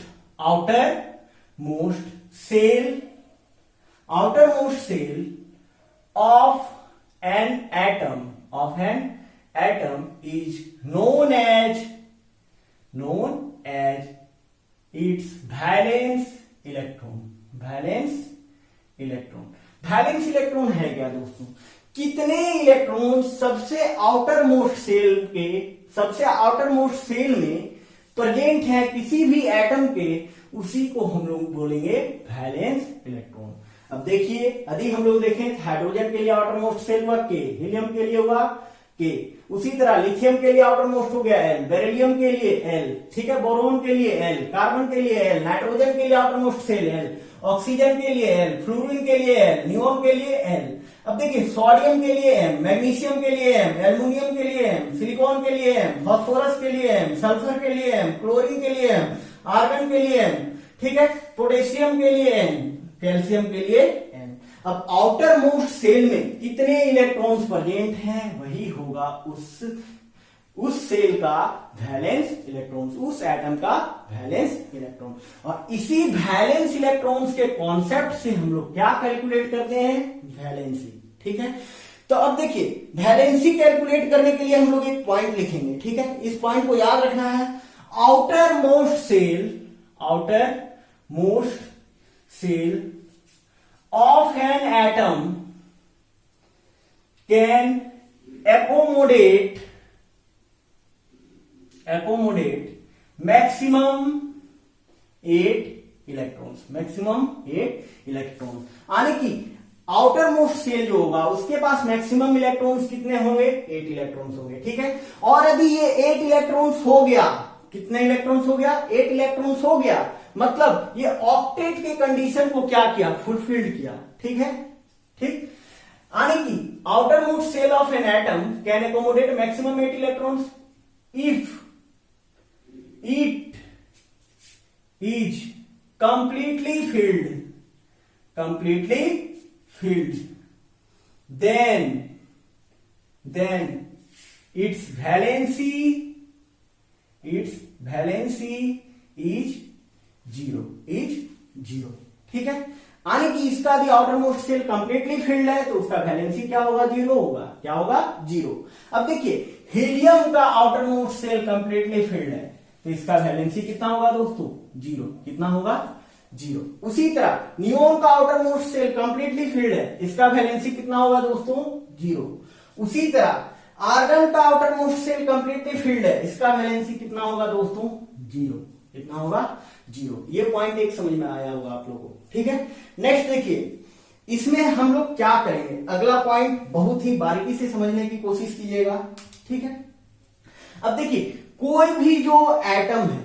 cell of an atom is known as its valence electron। Valence electron है क्या दोस्तों, कितने इलेक्ट्रॉन सबसे आउटरमोस्ट सेल में प्रेजेंट है किसी भी एटम के, उसी को हम लोग बोलेंगे वैलेंस इलेक्ट्रॉन। अब देखिए यदि हम लोग देखें हाइड्रोजन के लिए आउटरमोस्ट सेल हुआ के, हीलियम के लिए हुआ के, उसी तरह लिथियम के लिए आउटरमोस्ट हो गया एल, बेरिलियम के लिए एल, ठीक है, बोरोन के लिए एल, कार्बन के लिए एल, नाइट्रोजन के लिए आउटरमोस्ट सेल एल, ऑक्सीजन के लिए एल, फ्लोरीन के लिए एल, नियोन के लिए एल। अब देखिए सोडियम के लिए एम, मैग्नीशियम के लिए एम, एल्युमिनियम के लिए एम, सिलिकॉन के लिए एम, फास्फोरस के लिए एम, सल्फर के लिए एम, क्लोरीन के लिए एम, आर्गन के लिए एम, ठीक है, पोटेशियम के लिए एम, कैल्शियम के लिए एम। अब आउटर मोस्ट सेल में कितने इलेक्ट्रॉन्स प्रेजेंट हैं, वही होगा उस सेल का वैलेंस इलेक्ट्रॉन्स, उस एटम का वैलेंस इलेक्ट्रॉन। और इसी वैलेंस इलेक्ट्रॉन्स के कॉन्सेप्ट से हम लोग क्या कैलकुलेट करते हैं, वैलेंसी, ठीक है। तो अब देखिए वैलेंसी कैलकुलेट करने के लिए हम लोग एक पॉइंट लिखेंगे, ठीक है, इस पॉइंट को याद रखना है। Outermost shell of an atom can accommodate maximum 8 electrons, यानी कि आउटर मोस्ट सेल जो होगा उसके पास मैक्सिमम इलेक्ट्रॉन्स कितने होंगे, 8 इलेक्ट्रॉन्स होंगे, ठीक है। और यदि ये 8 इलेक्ट्रॉन्स हो गया, कितने इलेक्ट्रॉन्स हो गया, 8 इलेक्ट्रॉन्स हो गया, मतलब ये ऑक्टेट के कंडीशन को क्या किया, फुलफिल्ड किया, ठीक है, ठीक। यानी कि outermost shell of an atom can accommodate maximum 8 electrons if it is completely filled, then its valency is zero, ठीक है। यानी कि इसका भी outermost shell completely filled है तो उसका वैलेंसी क्या होगा, 0 होगा, क्या होगा, 0। अब देखिए हीलियम का outermost shell completely filled है तो इसका वैलेंसी कितना होगा दोस्तों, 0, कितना होगा, 0। उसी तरह नियोन का outermost shell completely filled है, इसका वैलेंसी कितना होगा दोस्तों, 0। उसी तरह आर्गन का outermost shell completely filled है, इसका वैलेंसी कितना होगा दोस्तों, जीरो। कितना होगा? जीरो। ये पॉइंट एक समझ में आया होगा आप लोगों को, ठीक है। नेक्स्ट देखिए, इसमें हम लोग क्या करेंगे, अगला पॉइंट बहुत ही बारीकी से समझने की कोशिश कीजिएगा, ठीक है। अब देखिए, कोई भी जो एटम है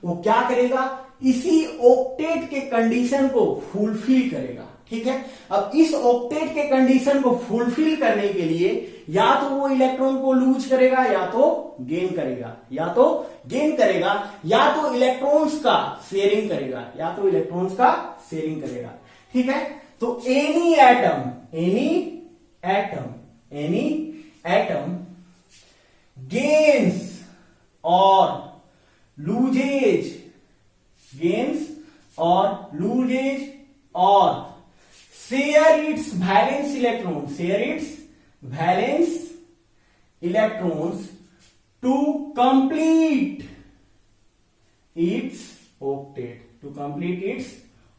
वो क्या करेगा, इसी ऑक्टेट के कंडीशन को फुलफिल करेगा, ठीक है। अब इस ऑक्टेट के कंडीशन को फुलफिल करने के लिए या तो वो इलेक्ट्रॉन को लूज करेगा या तो गेन करेगा, या तो इलेक्ट्रॉन्स का शेयरिंग करेगा, ठीक है। तो एनी एटम गेन्स और लूजेज और share its valence electrons to complete its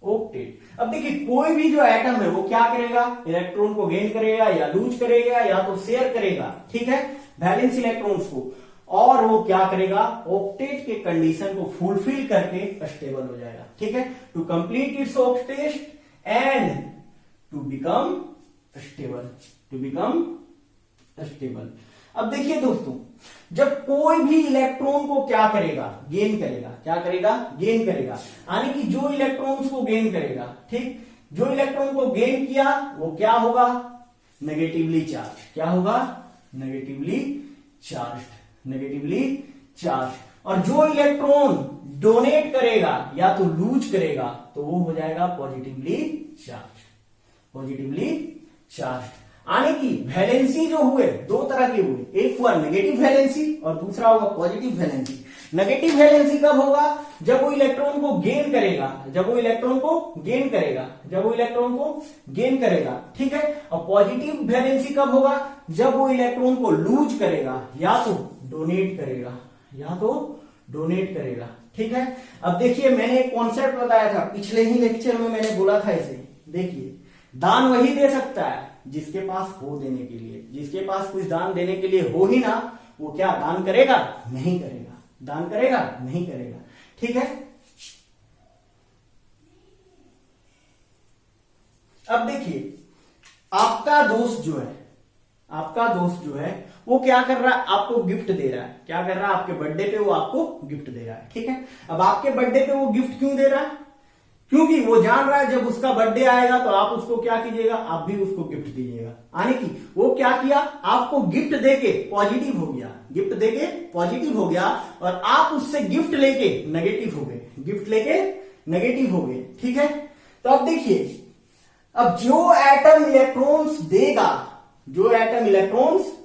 octet. अब देखिए, कोई भी जो एटम है वो क्या करेगा, इलेक्ट्रॉन को गेन करेगा या लूज करेगा या तो शेयर करेगा, ठीक है, वैलेंस इलेक्ट्रॉन्स को, और वो क्या करेगा, ऑक्टेट के कंडीशन को फुलफिल करके स्टेबल हो जाएगा, ठीक है। To complete its octet and to become stable. अब देखिए दोस्तों, जब कोई भी इलेक्ट्रॉन को क्या करेगा, गेन करेगा, यानी कि जो इलेक्ट्रॉन्स को गेन करेगा, ठीक, जो इलेक्ट्रॉन को गेन किया वो क्या होगा, नेगेटिवली चार्ज, और जो इलेक्ट्रॉन डोनेट करेगा या तो लूज करेगा तो वो हो जाएगा पॉजिटिवली चार्ज। यानी कि वैलेंसी जो हुए दो तरह के हुए, एक हुआ नेगेटिव वैलेंसी और दूसरा हुआ पॉजिटिव वैलेंसी। नेगेटिव वैलेंसी कब होगा, जब वो इलेक्ट्रॉन को गेन करेगा, ठीक है। और पॉजिटिव वैलेंसी कब होगा, जब वो इलेक्ट्रॉन को लूज करेगा या तो डोनेट करेगा, ठीक है। अब देखिए, मैंने एक कॉन्सेप्ट बताया था पिछले ही लेक्चर में, मैंने बोला था इसे, देखिए, दान वही दे सकता है जिसके पास हो देने के लिए, जिसके पास कुछ दान देने के लिए हो ही ना, वो क्या दान करेगा? नहीं करेगा, ठीक है। अब देखिए, आपका दोस्त जो है वो क्या कर रहा है, आपको गिफ्ट दे रहा है, आपके बर्थडे पे वो आपको गिफ्ट दे रहा है, ठीक है। अब आपके बर्थडे पे वो गिफ्ट क्यों दे रहा है, क्योंकि वो जान रहा है जब उसका बर्थडे आएगा तो आप उसको क्या कीजिएगा, आप भी उसको गिफ्ट दीजिएगा। यानी कि वो क्या किया, आपको गिफ्ट देके पॉजिटिव हो गया, और आप उससे गिफ्ट लेके नेगेटिव हो गए, ठीक है। तो अब देखिए, अब जो एटम इलेक्ट्रॉन्स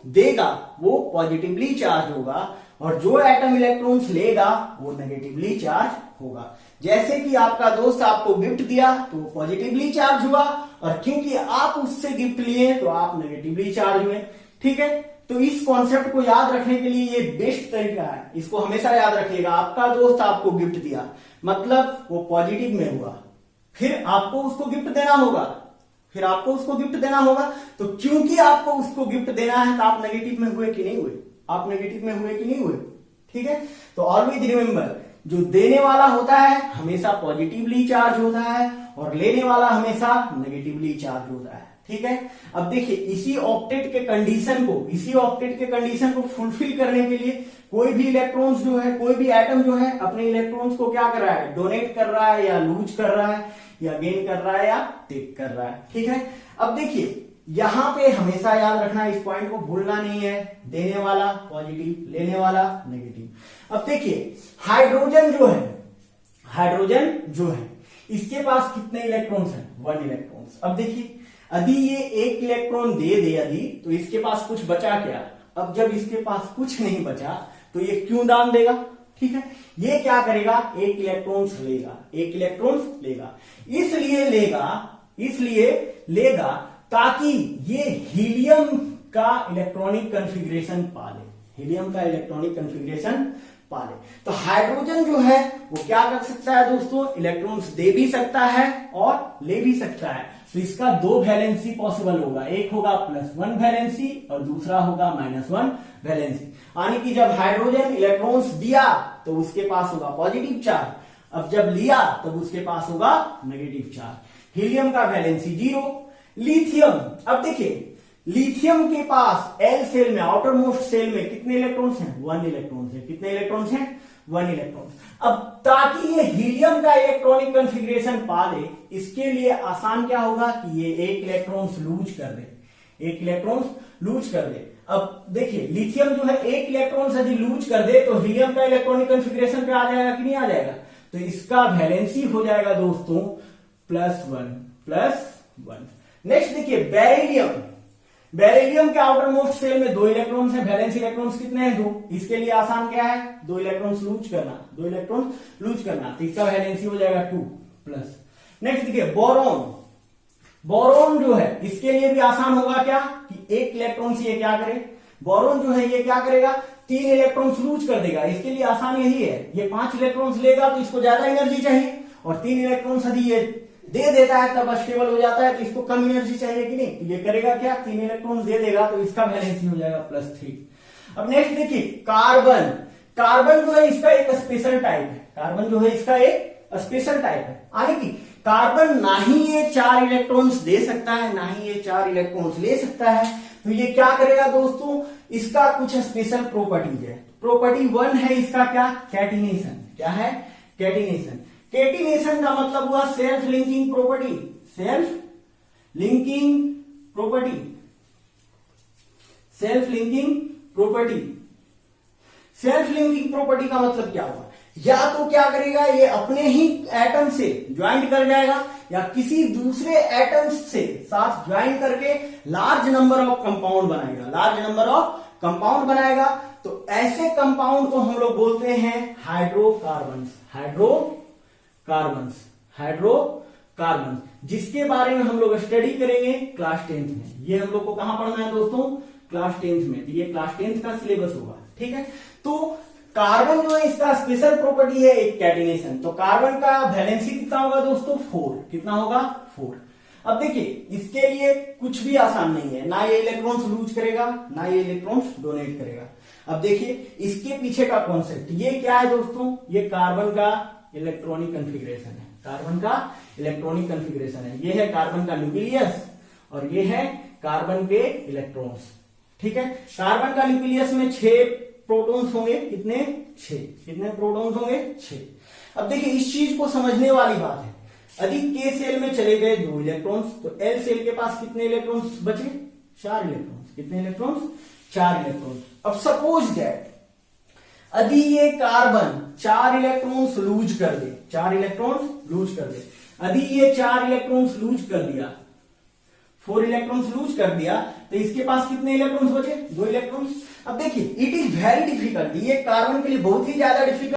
देगा वो पॉजिटिवली चार्ज होगा, और जो एटम इलेक्ट्रॉन्स लेगा वो नेगेटिवली चार्ज होगा। जैसे कि आपका दोस्त आपको गिफ्ट दिया तो वो पॉजिटिवली चार्ज हुआ, और क्योंकि आप उससे गिफ्ट लिए तो आप नेगेटिवली चार्ज हुए, ठीक है। तो इस कॉन्सेप्ट को याद रखने के लिए ये बेस्ट तरीका है, इसको हमेशा याद रखिएगा। आपका दोस्त आपको गिफ्ट दिया, मतलब वो पॉजिटिव में हुआ, फिर आपको उसको गिफ्ट देना होगा, तो क्योंकि आपको उसको गिफ्ट देना है तो आप नेगेटिव में हुए कि नहीं हुए, ठीक है। तो ऑलवेज रिमेंबर, जो देने वाला होता है हमेशा पॉजिटिवली चार्ज होता है, और लेने वाला हमेशा नेगेटिवली चार्ज होता है, ठीक है। अब देखिए, इसी ऑक्टेट के कंडीशन को फुलफिल करने के लिए कोई भी इलेक्ट्रॉन्स जो है, कोई भी एटम जो है अपने इलेक्ट्रॉन्स को क्या कर रहा है, डोनेट कर रहा है या लूज कर रहा है या गेन कर रहा है या टेक कर रहा है, ठीक है। अब देखिए, यहां पे हमेशा याद रखना, इस पॉइंट को भूलना नहीं है, देने वाला पॉजिटिव, लेने वाला नेगेटिव। अब देखिए, हाइड्रोजन जो है इसके पास कितने इलेक्ट्रॉन्स हैं, 1 इलेक्ट्रॉन्स। अब देखिए, यदि ये 1 इलेक्ट्रॉन दे यदि, तो इसके पास कुछ बचा क्या? अब जब इसके पास कुछ नहीं बचा तो ये क्यों दान देगा, ठीक है। ये क्या करेगा, 1 इलेक्ट्रॉन्स लेगा, इसलिए लेगा ताकि ये हीलियम का इलेक्ट्रॉनिक कॉन्फ़िगरेशन पाले। तो हाइड्रोजन जो है वो क्या कर सकता है दोस्तों, इलेक्ट्रॉन्स दे भी सकता है और ले भी सकता है। तो इसका दो वैलेंसी पॉसिबल होगा, एक होगा +1 वैलेंसी और दूसरा होगा -1 वैलेंसी। यानी कि जब हाइड्रोजन इलेक्ट्रॉन्स दिया तो उसके पास होगा पॉजिटिव चार्ज, अब जब लिया तब उसके पास होगा नेगेटिव चार्ज। हीलियम का वैलेंसी 0। लिथियम, अब देखिए लिथियम के पास एल सेल में, आउटर मोस्ट सेल में कितने इलेक्ट्रॉन्स हैं? 1 इलेक्ट्रॉन्स है। कितने इलेक्ट्रॉन्स हैं? 1 इलेक्ट्रॉन। अब ताकि ये हीलियम का इलेक्ट्रॉनिक कॉन्फ़िगरेशन पा ले, इसके लिए आसान क्या होगा कि ये 1 इलेक्ट्रॉन्स लूज कर दे, 1 इलेक्ट्रॉन्स लूज कर दे। अब देखिए लिथियम जो है 1 इलेक्ट्रॉन यदि लूज कर दे तो हीलियम का इलेक्ट्रॉनिक कॉन्फ़िगरेशन पे आ जाएगा कि नहीं आ जाएगा? तो इसका वैलेंसी हो जाएगा दोस्तों +1। नेक्स्ट देखिए बेरिलियम। बेरिलियम के आउटर मोस्ट सेल में 2 इलेक्ट्रॉन्स हैं, वैलेंस इलेक्ट्रॉन्स कितने हैं? 2। इसके लिए आसान क्या है? 2 इलेक्ट्रॉन्स लूज करना, 2 इलेक्ट्रॉन लूज करना, तो इसका वैलेंसी हो जाएगा 2+। नेक्स्ट देखिए बोरॉन। बोरॉन जो है इसके लिए भी आसान होगा क्या कि 1 इलेक्ट्रॉन से ये क्या करे, बोरॉन जो है ये क्या करेगा? 3 इलेक्ट्रॉन्स लूज कर देगा। इसके लिए आसान यही है, ये 5 इलेक्ट्रॉन्स लेगा तो इसको ज्यादा एनर्जी चाहिए, और 3 इलेक्ट्रॉन्स यदि ये दे देता है तब स्टेबल हो जाता है, तो इसको कम एनर्जी चाहिए कि नहीं, तो ये करेगा क्या? 3 इलेक्ट्रॉन्स दे देगा, तो इसका वैलेंसी हो जाएगा +3। अब नेक्स्ट देखिए कार्बन। कार्बन जो है इसका एक स्पेशल टाइप है, कार्बन जो है इसका एक स्पेशल टाइप है। यानी कि कार्बन ना ही ये 4 इलेक्ट्रॉन्स दे सकता है, ना ही ये 4 इलेक्ट्रॉन्स ले सकता है, तो ये क्या करेगा दोस्तों? इसका कुछ स्पेशल प्रॉपर्टीज है। प्रॉपर्टी 1 है इसका क्या? कैटिनेशन। क्या है? कैटिनेशन। कैटिनेशन का मतलब हुआ self linking property, self linking property, self linking property. Self linking property का मतलब क्या हुआ? या तो क्या करेगा ये अपने ही एटम से ज्वाइंट कर जाएगा, या किसी दूसरे एटम्स से साथ ज्वाइन करके लार्ज नंबर ऑफ कंपाउंड बनाएगा, लार्ज नंबर ऑफ कंपाउंड बनाएगा। तो ऐसे कंपाउंड को हम लोग बोलते हैं हाइड्रोकार्बन्स, हाइड्रोकार्बन्स, हाइड्रोकार्बन्स, जिसके बारे में हम लोग स्टडी करेंगे क्लास 10th में। ये हम लोग को कहां पढ़ना है दोस्तों? क्लास 10th में। तो ये क्लास 10th का सिलेबस होगा, ठीक है। तो कार्बन जो है इसका स्पेशल प्रॉपर्टी है एक कैटिनेशन। तो कार्बन का वैलेंसी कितना होगा दोस्तों? 4। कितना होगा? 4। अब देखिए इसके लिए कुछ भी आसान नहीं है, ना ये इलेक्ट्रॉन्स लूज करेगा, ना ये इलेक्ट्रॉन्स डोनेट करेगा। अब देखिए इसके पीछे का कॉन्सेप्ट ये क्या है दोस्तों? ये कार्बन का इलेक्ट्रॉनिक कॉन्फ़िगरेशन है, कार्बन का इलेक्ट्रॉनिक कॉन्फ़िगरेशन है। ये है कार्बन का न्यूक्लियस और ये है कार्बन के इलेक्ट्रॉन्स, ठीक है। कार्बन का न्यूक्लियस में 6 प्रोटॉन्स होंगे। कितने? 6। कितने प्रोटॉन्स होंगे? 6। अब देखिए इस चीज को समझने वाली बात है, यदि के सेल में चले गए 2 इलेक्ट्रॉन्स, तो एल सेल के पास कितने इलेक्ट्रॉन्स बचे? 4 इलेक्ट्रॉन्स। कितने इलेक्ट्रॉन्स? 4 इलेक्ट्रॉन्स। अब सपोज दैट यदि ये कार्बन 4 इलेक्ट्रॉन्स लूज कर दे, 4 इलेक्ट्रॉन्स लूज कर दे, यदि ये 4 इलेक्ट्रॉन्स लूज कर दिया, 4 इलेक्ट्रॉन्स लूज कर दिया, तो इसके पास कितने इलेक्ट्रॉन्स बचे? 2 इलेक्ट्रॉन्स। अब देखिए इट इज वेरी डिफिकल्ट, ये कार्बन के लिए बहुत ही ज्यादा डिफिकल्ट